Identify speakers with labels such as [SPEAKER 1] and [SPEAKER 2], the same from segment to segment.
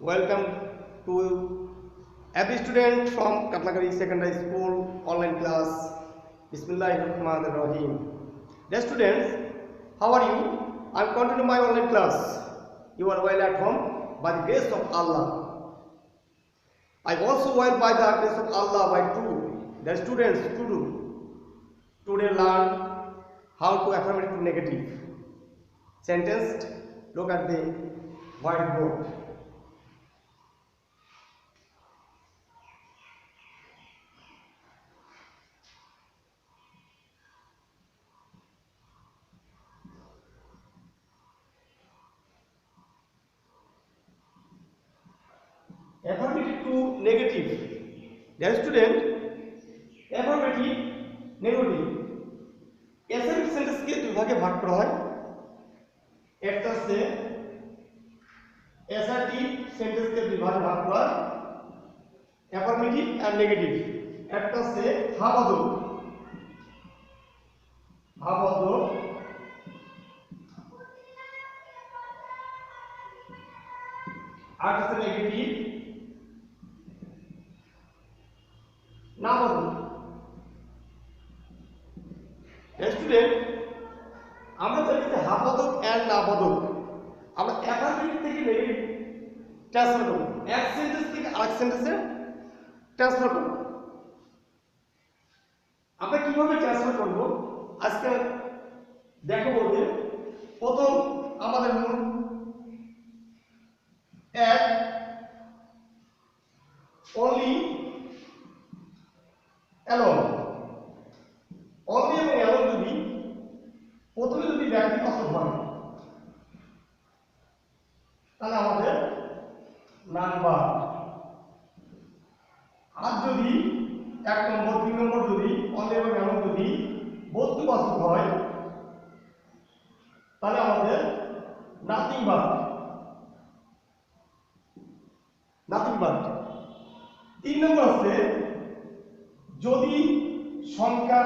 [SPEAKER 1] Welcome to every student from Katlagari Secondary School online class. Bismillahirrahmanirrahim. Dear students, how are you? I am continuing my online class. You are well at home by the grace of Allah. I also well by the grace of Allah by two. Dear students, today learn how to affirmative negative sentence. Look at the whiteboard. Affirmative to negative. Dear student, affirmative negative assertive সেন্টেন্সকে দুই ভাগে ভাগ করা হয়। একটা হচ্ছে assertive সেন্টেন্সকে দুই ভাগে ভাগ করা হয়, অ্যাফার্মেটিভ আর নেগেটিভ। একটা হচ্ছে ভাবাদক আর হচ্ছে নেগেটিভ নাবাদক। স্টুডেন্ট, আমরা জানি যে হাবাদক এন্ড নাবাদক আমরা অ্যাফার্মেটিভ থেকে নেগেটিভ ট্রান্সফার করব, এক সেন্টেন্স থেকে আরেক সেন্টেন্সে ট্রান্সফার করব। আমরা কিভাবে ট্রান্সফার করব আজকে দেখো। বলতে প্রথম আমাদের মূল এক অনলি অ্যালোন অনলি এবং অ্যালোন যদি প্রথমে যদি ব্যক্তিবাচক হয় তাহলে আমাদের নাম্বার। আর যদি এক নম্বর দুই নম্বর যদি অনলি এবং অ্যালোন যদি বস্তুবাচক হয় তাহলে আমাদের নাথিং বাট। তিন নম্বর আছে যদি সংখ্যা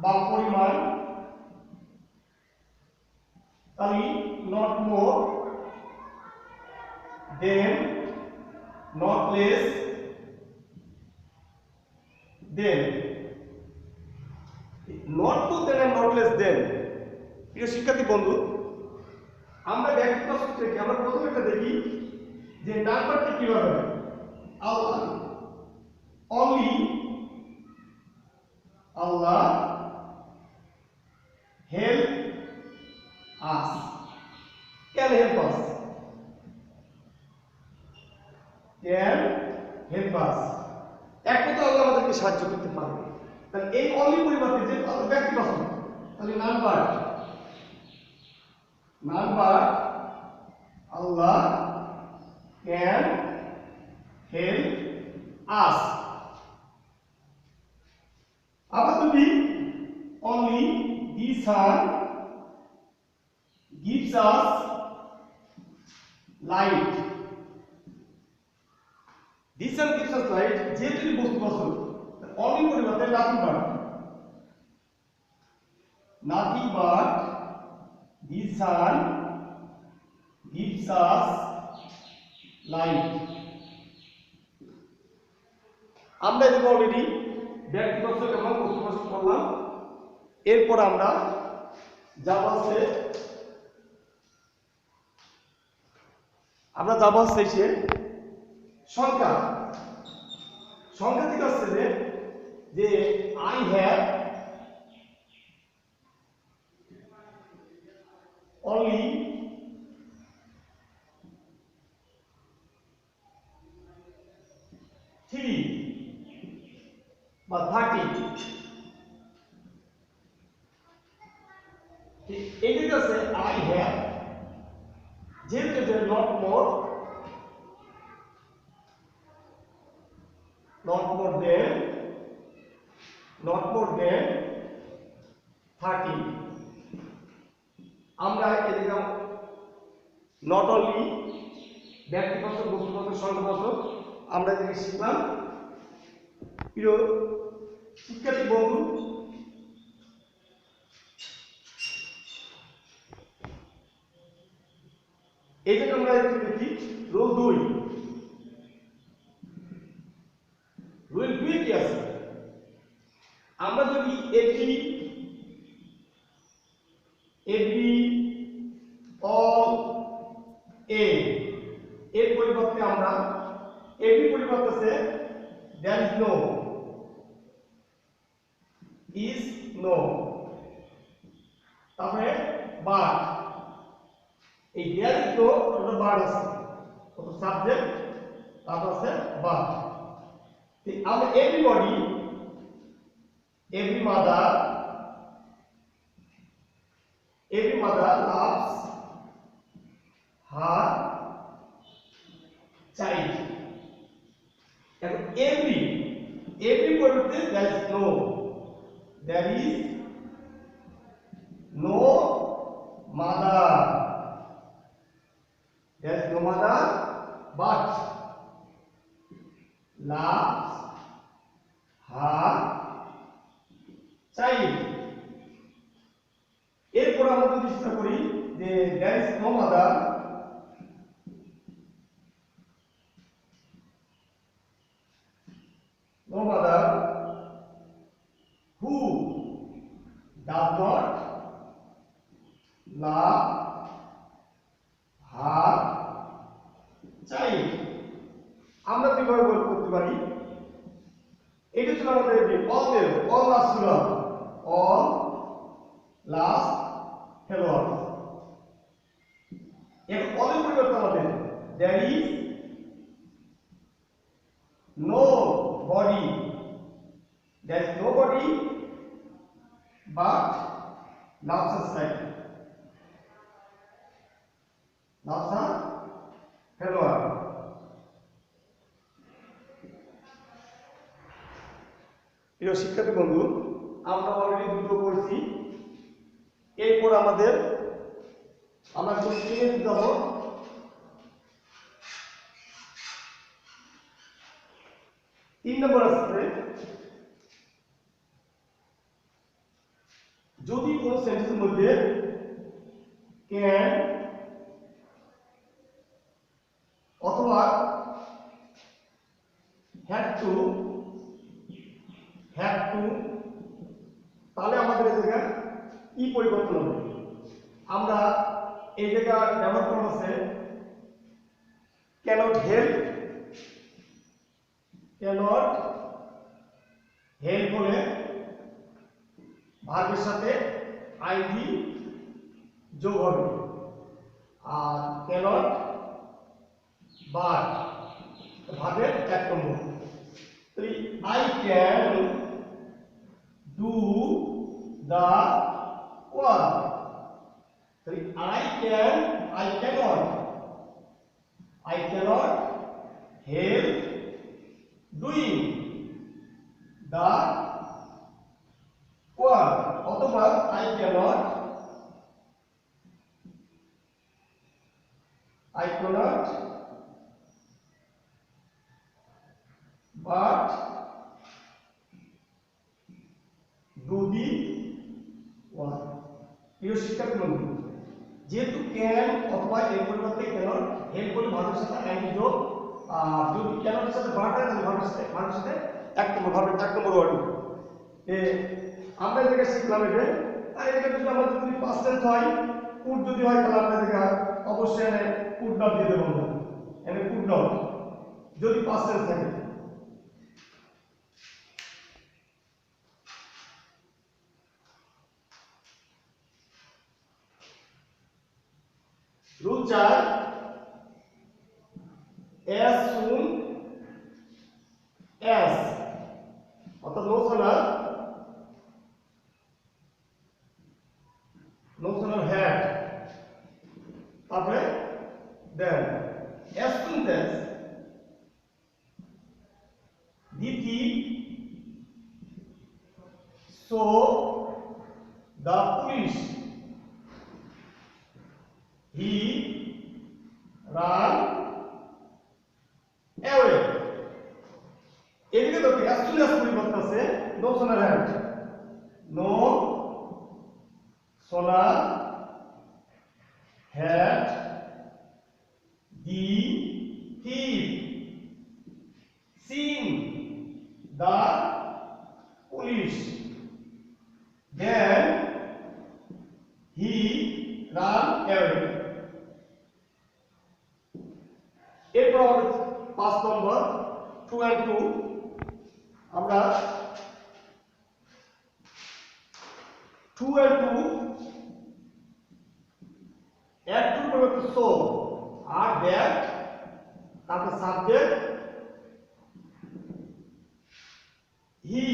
[SPEAKER 1] বা পরিমাণ, তাহলে not more than, not less than. Not more than and not less than. প্রিয় শিক্ষার্থী বন্ধু, আমরা ব্যক্তিবাচক থেকে আমরা প্রথমে একটা দেখি যে নাম্বারটা কিভাবে হয়। Allah only Allah help us, can help us, এক কথা আল্লাহ আমাদেরকে সাহায্য করতে পারবে। তাহলে এই অনলি পরিবর্তে যে ব্যক্তিবাচক, তাহলে number Allah can help us। আবার যদি only the sun gives us light, the sun gives us light যে যদি বস্তুবাচক, only পরিবর্তে nothing but the sun gives us light। আমরা এটা অলরেডি ব্যক্তিবাচক এবং বস্তুবাচক করলাম। এরপর আমরা যাব হচ্ছে সংখ্যা থেকে আসছে যে আই হ্যাভ অনলি থ্রি বা 30। এদিকে আছে আই হ্যাভ, যেহেতু নট মোর দেন 30। আমরা এদিকে নট অনলি ব্যক্তিবাচক বস্তুবাচক সংখ্যাবাচক আমরা এদিকে শিখলাম। প্রিয় শিক্ষার্থী বন্ধু, এই যে আমরা একটু দেখি রুল 2, রুল 2 কি আছে? আমরা যদি এটি অল এ এর পরিবর্তে আমরা এটি পরিবর্তে আছে there is no তারপরে বাট এই there is no ওটা বাট আছে ওটা সাবজেক্ট তারপর আছে বাট আমরা everybody every mother loves her child এখন every পরিবর্তে there is no mother but loves her child এরপর আমরা যদি চেষ্টা করি যে there is no mother who does not love her child আমরা কিভাবে করতে পারি এটা ছিল আমাদের all last hello এর অলের পরিবর্তে আমাদের there is nobody but loves her child hello প্রিয় শিক্ষার্থী বন্ধু আমরা অলরেডি দুটো পড়ছি এরপর আমরা কোশ্চেনে যাব 3 নম্বর আছে যদি কোন সেন্টেন্সের মধ্যে ক্যান অথবা হ্যাভ টু তাহলে আমাদের এই জায়গা কি পরিবর্তন হবে আমরা এই জায়গা ব্যবহার করব আছে cannot help হলে ভার্বের সাথে আইডি যোগ হবে আর cannot but ভার্বের এক নম্বর তাহলে I can do the work তাহলে I cannot help doing the work অথবা I cannot but do the work প্রিয় শিক্ষার্থী বন্ধু যেহেতু ক্যান অথবা এর পরিবর্তে ক্যানট হেল্প করে ভার্বের সাথে আইডি যোগ আর যদি ক্যানটের সাথে ভার্ব হয় তাহলে ভার্বের সাথে এক নম্বর ওয়ার্ড আমরা এটাকে শিখলাম আর এটাকে যদি আমাদের যদি পাস্ট টেন্স হয় কুড যদি হয় তাহলে আমরা এটাকে অবশ্যই এখানে কুড নট দিয়ে দেবো আমরা এখানে কুড নট যদি পাস্ট টেন্স থাকে রুল 4 as soon as অর্থাৎ no sooner had তারপরে then as soon as the thief saw the police he ran away এদিকে দেখো as soon as পরিবর্তে আছে no sooner had away. এরপর আমাদের 5 নম্বর 2 and 2 আমরা 2 and 2 add to পরিবর্তে so আর that তারপর subject he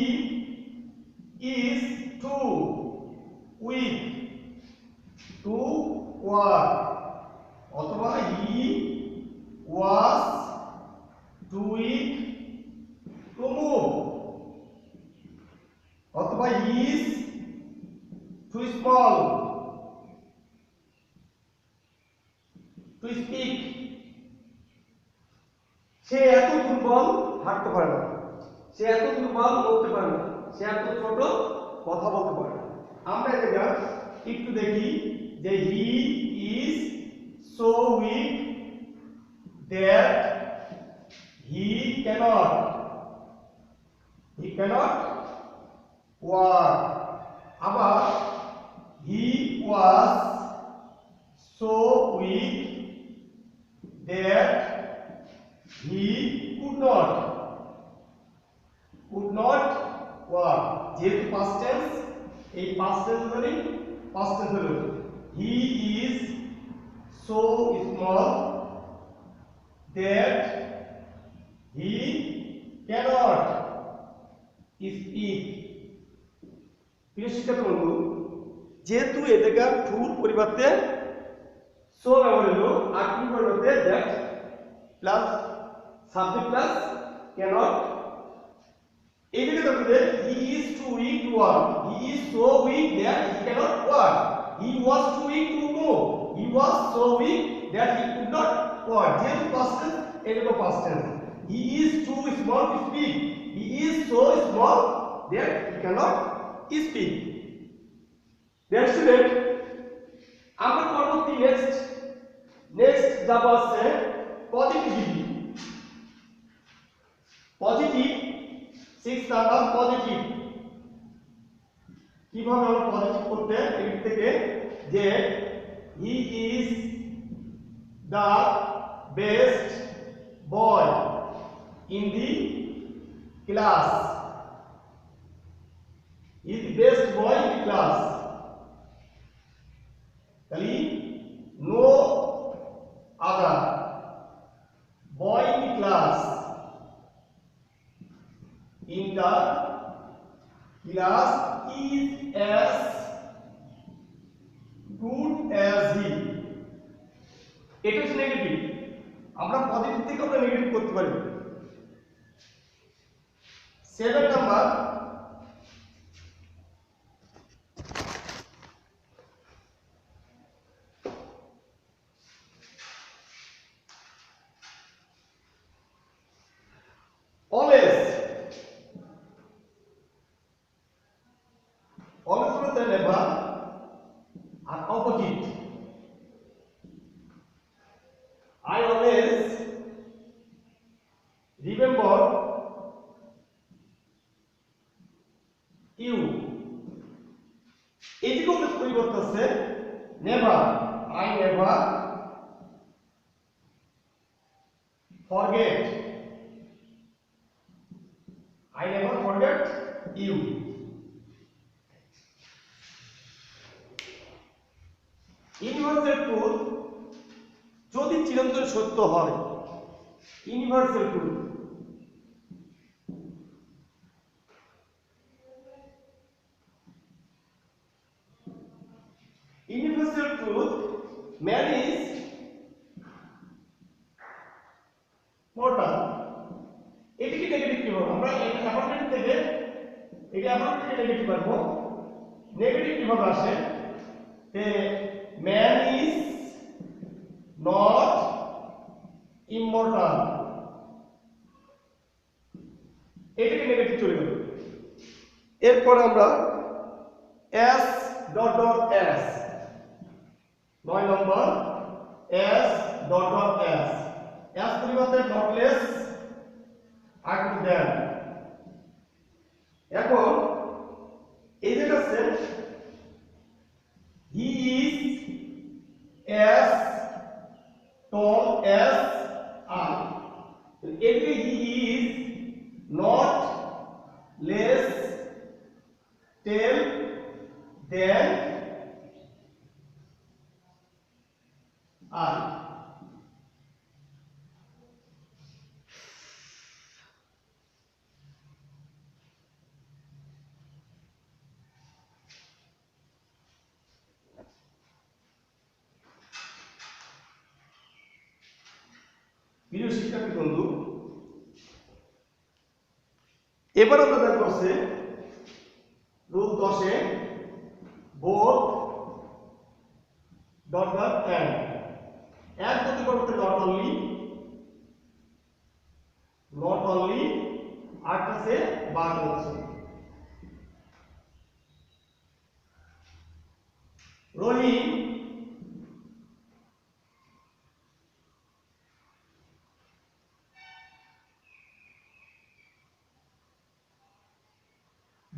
[SPEAKER 1] is too weak to walk অথবা he was too weak to move অথবা he is too small to speak সে এত দুর্বল হাঁটতে পারে না, সে এত দুর্বল বলতে পারে না, সে এত ছোট কথা বলতে পারে না। আমরা এটা একটু দেখি যে he is so weak that he cannot walk. আবার he was so weak that he could not walk যেহেতু past tense এই past tense মানে past tense হলো he is so small that he cannot speak। প্রিয় শিক্ষার্থী বন্ধু, যেহেতু এ জায়গা টুর পরিবর্তে সো ব্যবহার হলো আর টুর পরিবর্তে that plus subject plus cannot এই দিকে দেখতে he is too weak to walk, he is so weak that he cannot walk, he was too weak to move, he was so weak that he could not walk যেহেতু past tense এটা past tense he is too small to speak, he is so small that he cannot speak। Dear student, আমরা পরবর্তী next যাব আছে positivity. Positive 6 number positive কিভাবে আমরা positive করতে এর থেকে যে he is the best boy in the class, is the best boy in the class. তাহলে no other boy in the class in the class is as good as he। এটা হচ্ছে negative, আমরা positive থেকে আমরা negative করতে পারি। 7 number always বলতে never আর অপোজিট। I always remember you। এদিকে পরিবর্তন আছে never, I never forget, I never forget you। Universal truth যদি চিরন্তন সত্য হয়, universal truth man is mortal। এটিকে নেগেটিভ কি হবে? আমরা অ্যাফার্মেটিভ থেকে এটা অ্যাফার্মেটিভ নেগেটিভ পাবো। নেগেটিভ কিভাবে আসে? man is not immortal, এটাকে নেগেটিভ চলে গেল। এরপর আমরা s ডট ডট s 9 নম্বর s dot dot s s পরিবর্তে নটলেস আর দেন। এখন এই যে আছে he is আর প্রিয় শিক্ষার্থী বন্ধু, এবার আমরা দেখবো হচ্ছে রুল 10-এ বোথ ডট ডট এর প্রতিপক্ষ নট অনলি আর কাছে বাদ হচ্ছে রহিম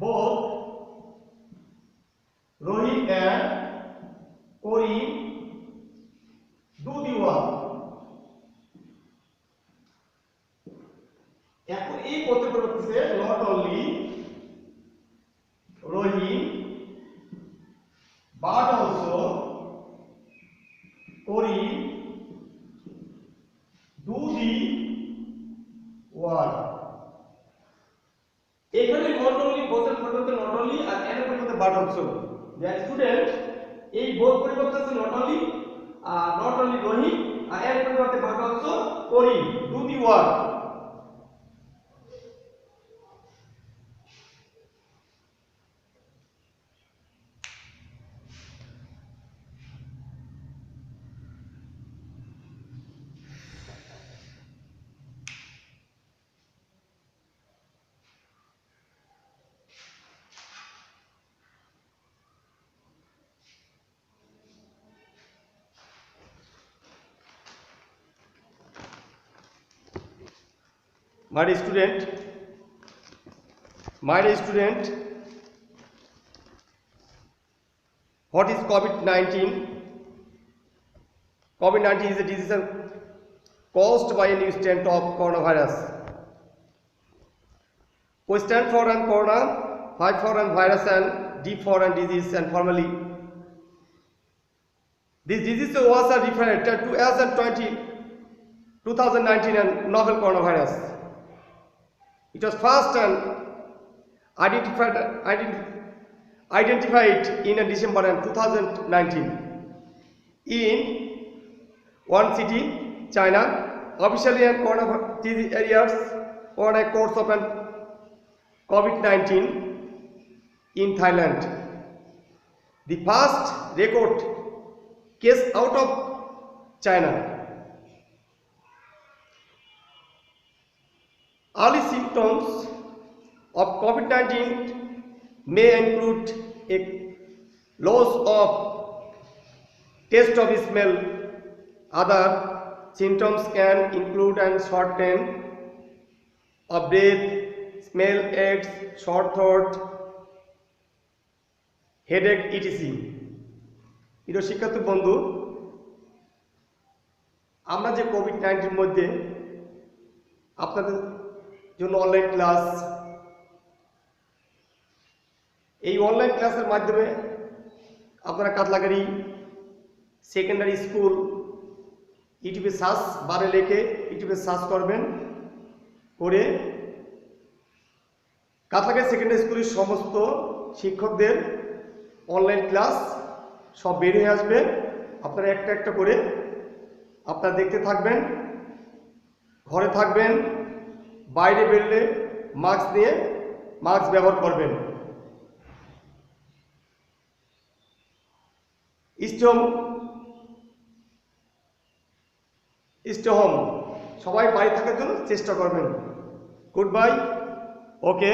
[SPEAKER 1] both Rohit and Karim do the work. এখন এই করতে করতেছে not only Rahim but also Karim do the work. এখানে নট অনলি বোথের পরিবর্তে নট অনলি আর এর পরিবর্তে বাট অলসো। দ্যাট স্টুডেন্ট এই বোথ পরিবর্তে আছে নট অনলি রহিম আর এর পরিবর্তে but also Karim do the work. My dear student, what is COVID-19? COVID-19 is a disease caused by a new strain of coronavirus. Co stand for and corona, 5 for and virus, and D for and disease, and formally this disease was referred to as 2019 and novel coronavirus. It was first and identified in December 2019 in one city, China. Officially, and coronavirus areas on a course of COVID-19 in Thailand. The first record case out of China. Early symptoms of COVID-19 may include a loss of taste of smell. Other symptoms can include a shortness of breath, smell aids, short throat, headache, etc. প্রিয় শিক্ষার্থী বন্ধু, আমরা যে COVID-19 মধ্যে আপনাদের জন্য online class, এই online ক্লাসের মাধ্যমে আপনারা কাতলাগাড়ি সেকেন্ডারি স্কুল ইউটিউবে সার্চ বারে লিখে ইউটিউবে সার্চ করবেন, করে কাতলাগাড়ি সেকেন্ডারি স্কুলের সমস্ত শিক্ষকদের অনলাইন ক্লাস সব বের হয়ে আসবে। আপনারা একটা একটা করে আপনারা দেখতে থাকবেন, ঘরে থাকবেন, বাইরে বেরোলে মাস্ক নিয়ে মাস্ক ব্যবহার করবেন। স্টে হোম, সবাই বাড়ি থাকার জন্য চেষ্টা করবেন। গুড বাই, ওকে।